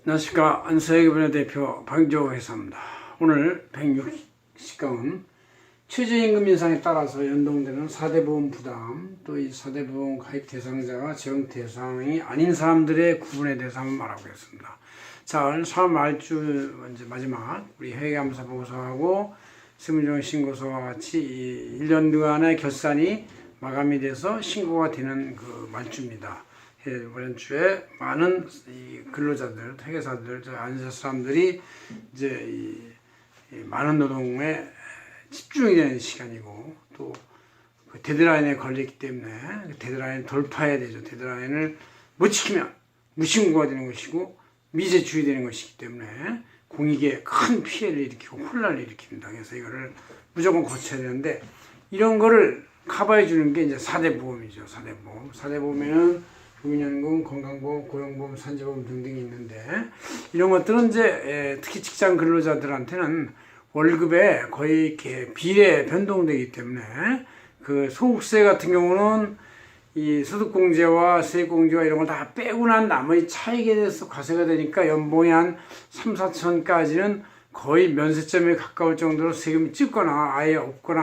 안녕하십니까. 안서해기분의 대표 박영조 회사입니다. 오늘 160강은 최저임금 인상에 따라서 연동되는 4대 보험 부담, 또 이 4대 보험 가입 대상자가 적용 대상이 아닌 사람들의 구분에 대해서 한번 말하겠습니다. 자, 오늘 3월 말주 이제 마지막 우리 회계감사 보고서하고 세무조정 신고서와 같이 1년간의 결산이 마감이 돼서 신고가 되는 그 말주입니다. 이번 주에 많은 이 근로자들, 회계사들, 안세 사람들이 이제 이 많은 노동에 집중이 되는 시간이고, 또 그 데드라인에 걸렸기 때문에 그 데드라인 돌파해야 되죠. 데드라인을 못 지키면 무신고가 되는 것이고 미제출이 되는 것이기 때문에 공익에 큰 피해를 일으키고 혼란을 일으킵니다. 그래서 이거를 무조건 고쳐야 되는데, 이런 거를 커버해 주는 게 이제 4대 보험이죠. 4대 보험. 4대 보험에는 국민연금, 건강보험, 고용보험, 산재보험 등등이 있는데, 이런 것들은 이제 특히 직장 근로자들한테는 월급에 거의 이렇게 비례 변동되기 때문에, 그 소득세 같은 경우는 이 소득공제와 세액공제와 이런 걸 다 빼고 난 나머지 차익에 대해서 과세가 되니까 연봉이 한 3, 4천까지는 거의 면세점에 가까울 정도로 세금이 적거나 아예 없거나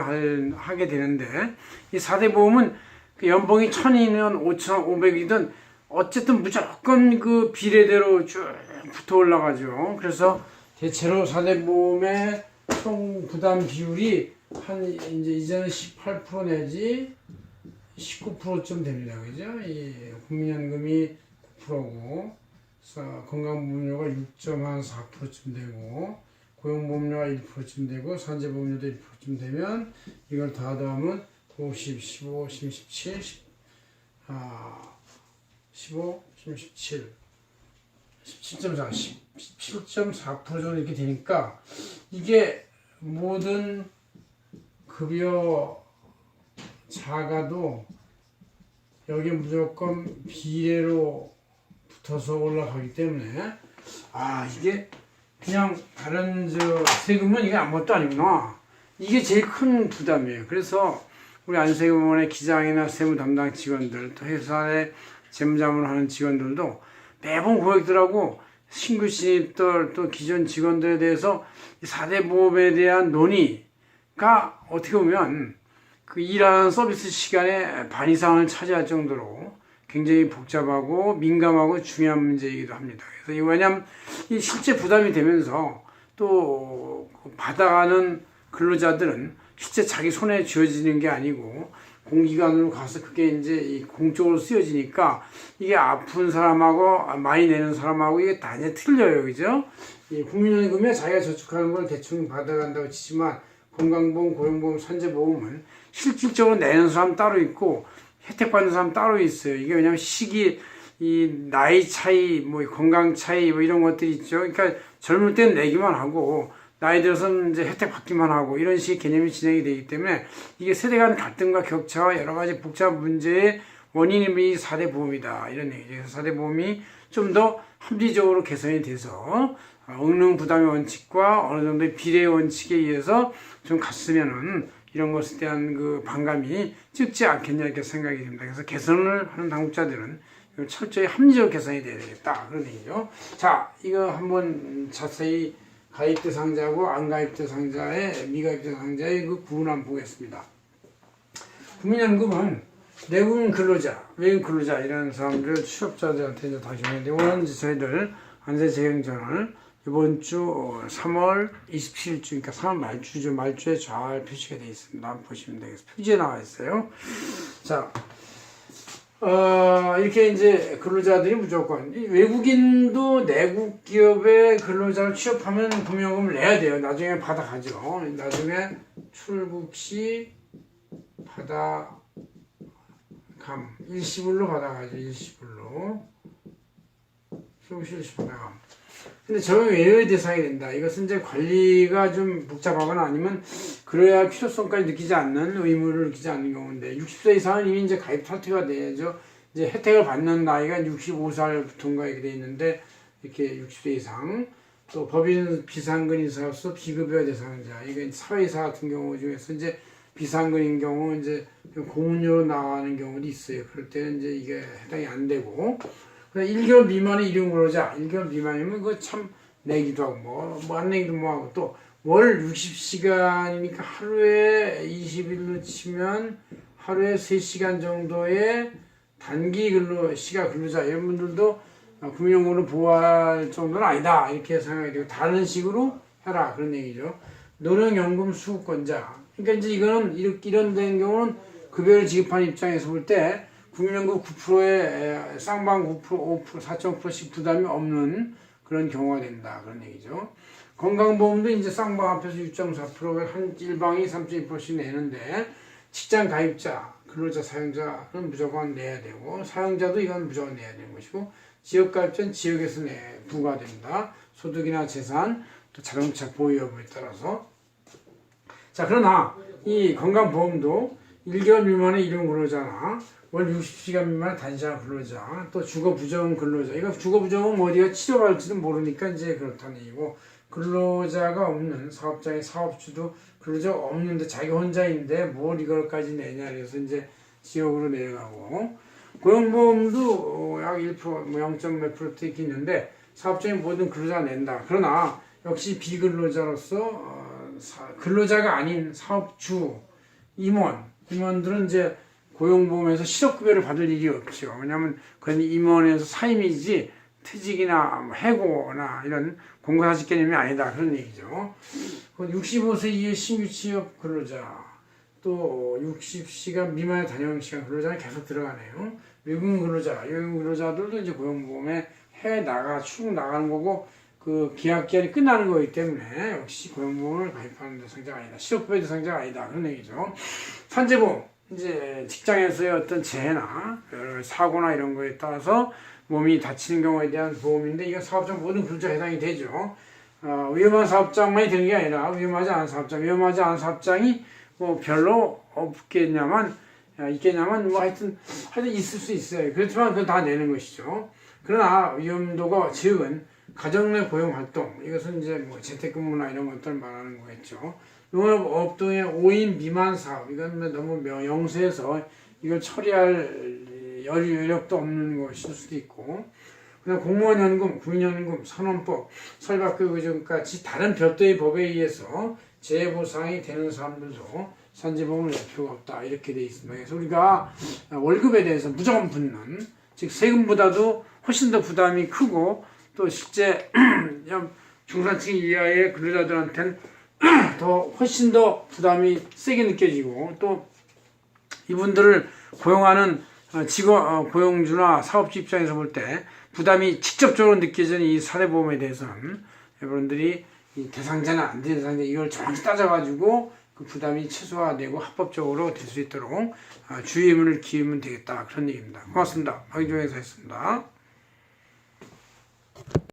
하게 되는데, 이 4대 보험은 그 연봉이 1000이든 5500이든 어쨌든 무조건 그 비례대로 쭉 붙어 올라가죠. 그래서 대체로 4대 보험의 총 부담 비율이 한 이제 이제는 18% 내지 19%쯤 됩니다. 그죠? 이 국민연금이 9%고, 건강보험료가 6.4%쯤 되고, 고용보험료가 1%쯤 되고, 산재보험료도 1%쯤 되면 이걸 다 더하면 50, 15, 17, 15, 17, 17.4, 17.4% 정도 이렇게 되니까, 이게 모든 급여 자가도 여기 무조건 비례로 붙어서 올라가기 때문에, 이게 그냥 다른 세금은 이게 아무것도 아니구나. 이게 제일 큰 부담이에요. 그래서 우리 안세금원의 기장이나 세무 담당 직원들, 또 회사의 재무자문을 하는 직원들도 매번 고객들하고 신규 신입들, 또 기존 직원들에 대해서 4대 보험에 대한 논의가 어떻게 보면 그 일하는 서비스 시간의 반 이상을 차지할 정도로 굉장히 복잡하고 민감하고 중요한 문제이기도 합니다. 그래서 왜냐하면 이 실제 부담이 되면서 또 받아가는 근로자들은 실제 자기 손에 쥐어지는 게 아니고 공기관으로 가서 그게 이제 공적으로 쓰여지니까 이게 아픈 사람하고 많이 내는 사람하고 이게 다 이제 틀려요. 그죠? 이 국민연금에 자기가 저축하는 걸 대충 받아간다고 치지만, 건강보험, 고용보험, 산재보험은 실질적으로 내는 사람 따로 있고 혜택 받는 사람 따로 있어요. 이게 왜냐면 시기, 이 나이 차이, 뭐 건강 차이, 뭐 이런 것들이 있죠. 그러니까 젊을 때는 내기만 하고 나이 들어서는 이제 혜택 받기만 하고 이런 식의 개념이 진행이 되기 때문에, 이게 세대 간 갈등과 격차와 여러 가지 복잡한 문제의 원인이 이 4대 보험이다, 이런 얘기죠. 그래서 4대 보험이 좀 더 합리적으로 개선이 돼서 응능 부담의 원칙과 어느 정도의 비례 원칙에 의해서 좀 갔으면은 이런 것에 대한 그 반감이 적지 않겠냐, 이렇게 생각이 됩니다. 그래서 개선을 하는 당국자들은 철저히 합리적 개선이 돼야 되겠다, 그런 얘기죠. 자, 이거 한번 자세히 가입 대상자하고 안 가입 대상자의, 미가입 대상자의 그 구분 한번 보겠습니다. 국민연금은 내국인 근로자, 외국인 근로자 이런 사람들, 취업자들한테 이제 다 적용되는데, 오늘 이제 저희들 안세재경전을 이번 주 3월 27일주, 그러니까 3월 말주죠. 말주에 잘 표시가 되어 있습니다. 한번 보시면 되겠습니다. 표지에 나와 있어요. 자, 이렇게 이제 근로자들이 무조건, 외국인도 내국 기업의 근로자를 취업하면 금연금을 내야 돼요. 나중에 받아가죠. 나중에 출국 시 받아감, 일시불로 받아가죠. 일시불로. 출국 시 일시 받아감. 근데 적용 외의 대상이 된다. 이것은 이제 관리가 좀 복잡하거나 아니면 그래야 필요성까지 느끼지 않는, 의무를 느끼지 않는 경우인데, 60세 이상은 이미 이제 가입 탈퇴가 돼야죠. 이제 혜택을 받는 나이가 65살부터인가 이렇게 돼 있는데, 이렇게 60세 이상, 또 법인 비상근인사로서 비급여 대상자, 이게 사회이사 같은 경우 중에서 이제 비상근인 경우 이제 공훈료로 나가는 경우도 있어요. 그럴 때는 이제 이게 해당이 안 되고, 1개월 미만의 일용 근로자, 1개월 미만이면 그거 참 내기도 하고 뭐 안 내기도 뭐하고 또 월 60시간이니까 하루에 20일로 치면 하루에 3시간 정도의 단기 시가 근로자 이런 분들도 국민연금으로 보호할 정도는 아니다 이렇게 생각이 되고 다른 식으로 해라 그런 얘기죠. 노령연금 수급권자. 그러니까 이제 이거는 이런 된 경우는 급여를 지급하는 입장에서 볼 때 국민연금 9%의 쌍방 9%, 5%, 4.5%씩 부담이 없는 그런 경우가 된다 그런 얘기죠. 건강보험도 이제 쌍방 합해서 6.4%를 한 일방이 3.2%씩 내는데 직장 가입자, 근로자, 사용자는 무조건 내야 되고 사용자도 이건 무조건 내야 되는 것이고 지역가입자는 지역에서 부과된다. 소득이나 재산, 또 자동차 보유 여부에 따라서. 자, 그러나 이 건강보험도 1개월 미만의 일용 근로자나 월 60시간 미만의 단시간 근로자, 또 주거 부정 근로자. 이거 주거 부정은 어디가 치료받을지도 모르니까 이제 그렇다는 얘기고 근로자가 없는 사업장의 사업주도 근로자가 없는데 자기 혼자인데 뭘 이걸까지 내냐 그래서 이제 지역으로 내려가고 고용보험도 약 1%, 뭐 0.몇 % 이렇게 있는데 사업장의 모든 근로자가 낸다. 그러나 역시 비근로자로서 근로자가 아닌 사업주, 임원들은 이제 고용보험에서 실업급여를 받을 일이 없죠. 왜냐하면 그건 임원에서 사임이지 퇴직이나 해고나 이런 공고사직 개념이 아니다 그런 얘기죠. 65세 이후의 신규 취업 근로자 또 60시간 미만의 단용시간 근로자는 계속 들어가네요. 외국인 근로자들도 이제 고용보험에 쭉 나가는 거고 그 계약기한이 끝나는 거기 때문에 역시 고용보험을 가입하는 대상자가 아니다. 실업급여 대상자가 아니다 그런 얘기죠. 산재보험 이제 직장에서의 어떤 재해나 사고나 이런 거에 따라서 몸이 다치는 경우에 대한 보험인데 이건 사업장 모든 근로자에 해당이 되죠. 위험한 사업장만이 되는 게 아니라 위험하지 않은 사업장이 뭐 별로 있겠냐만 뭐 하여튼 있을 수 있어요. 그렇지만 그건 다 내는 것이죠. 그러나 위험도가 적은 가정 내 고용 활동 이것은 이제 뭐 재택근무나 이런 것들 말하는 거겠죠. 농업업동의 5인 미만 사업 이건 너무 영세해서 이걸 처리할 여력도 없는 것일 수도 있고 그다음 공무원 연금, 국민연금, 산원법, 사회복지교육같이 다른 별도의 법에 의해서 재해보상이 되는 사람들도 산재보험을 낼 필요가 없다 이렇게 돼 있습니다. 그래서 우리가 월급에 대해서 무조건 붙는 즉 세금보다도 훨씬 더 부담이 크고 또 실제 중산층 이하의 근로자들한테는 훨씬 더 부담이 세게 느껴지고 또 이분들을 고용하는 고용주나 사업주 입장에서 볼 때 부담이 직접적으로 느껴지는 이 사대보험에 대해서는 여러분들이 이 대상자나 안 되는 대상자 이걸 정확히 따져가지고 그 부담이 최소화되고 합법적으로 될 수 있도록 주의문을 기울이면 되겠다 그런 얘기입니다. 고맙습니다. 박인종 회사였습니다.